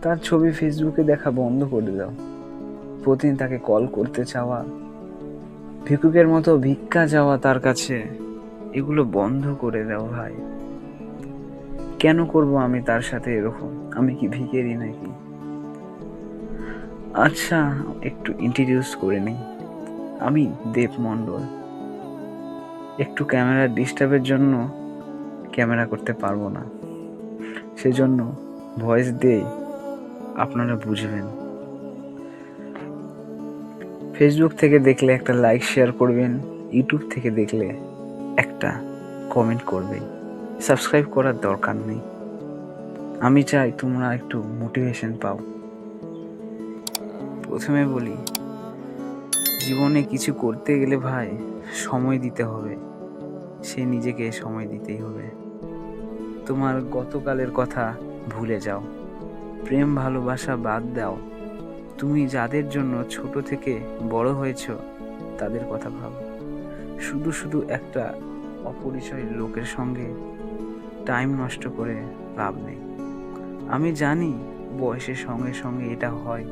তার ছবি ফেসবুকে দেখা বন্ধ করে দাও। প্রতিদিন তাকে কল করতে চাওয়া, ভিক্ষুকের মতো ভিক্ষা চাওয়া তার কাছে, এগুলো বন্ধ করে দাও ভাই। কেন করব আমি তার সাথে এরকম? আমি কি ভিখারি নাকি? আচ্ছা, একটু ইন্ট্রোডিউস করে নিই। আমি দেব মণ্ডল। একটু ক্যামেরার ডিস্টার্বের জন্য ক্যামেরা করতে পারবো না, সেজন্য ভয়েস দেই, আপনারা বুঝবেন। ফেসবুক থেকে দেখলে একটা লাইক শেয়ার করবেন, ইউটিউব থেকে দেখলে একটা কমেন্ট করবেন। সাবস্ক্রাইব করার দরকার নেই। আমি চাই তোমরা একটু মোটিভেশন পাও। প্রথমে বলি, জীবনে কিছু করতে গেলে ভাই সময় দিতে হবে। সে নিজেকে সময় দিতেই হবে। তোমার গতকালের কথা ভুলে যাও, প্রেম ভালোবাসা বাদ দাও। তুমি যাদের জন্য ছোট থেকে বড় হয়েছ তাদের কথা ভাবো। শুধু শুধু একটা অপরিচয় লোকের সঙ্গে টাইম নষ্ট করে লাভ নেই। আমি জানি বয়সের সঙ্গে সঙ্গে এটা হয়,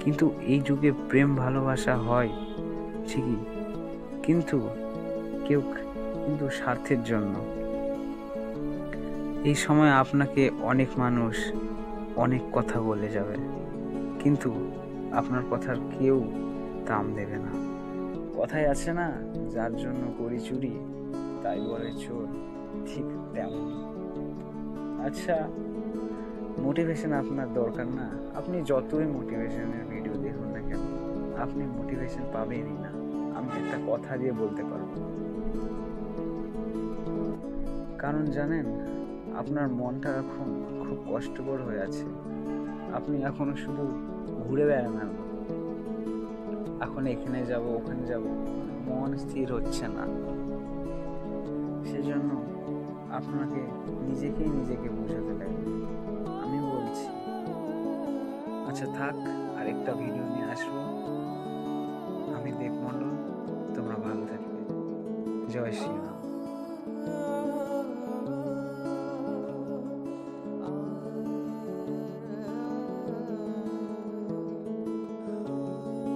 কিন্তু এই যুগে প্রেম ভালোবাসা হয় ঠিকই, কিন্তু স্বার্থের জন্য। এই সময় আপনাকে অনেক মানুষ অনেক কথা বলে যাবে, কিন্তু আপনার কথার কেউ দাম দেবে না। কথায় আছে না, যার জন্য করি চুরি তাই বলে চোর, ঠিক তেমনই। আচ্ছা, মোটিভেশন আপনার দরকার না। আপনি যতই মোটিভেশনের ভিডিও দেখুন না কেন, আপনি মোটিভেশন পাবেনই না। আমি একটা কথা দিয়ে বলতে পারবো, কারণ জানেন, আপনার মনটা এখন খুব কষ্টকর হয়ে আছে। আপনি এখনো শুধু ঘুরে বেড়ান, এখন এখানে যাব ওখানে যাব, মন স্থির হচ্ছে না। সেজন্য আপনাকে নিজেকে বোঝাতে লাগবে। আমি বলছি, আচ্ছা থাক, আরেকটা ভিডিও নিয়ে আসবো। আমি দেব মণ্ডল, তোমরা ভালো থাকবে। জয় শ্রীরাম।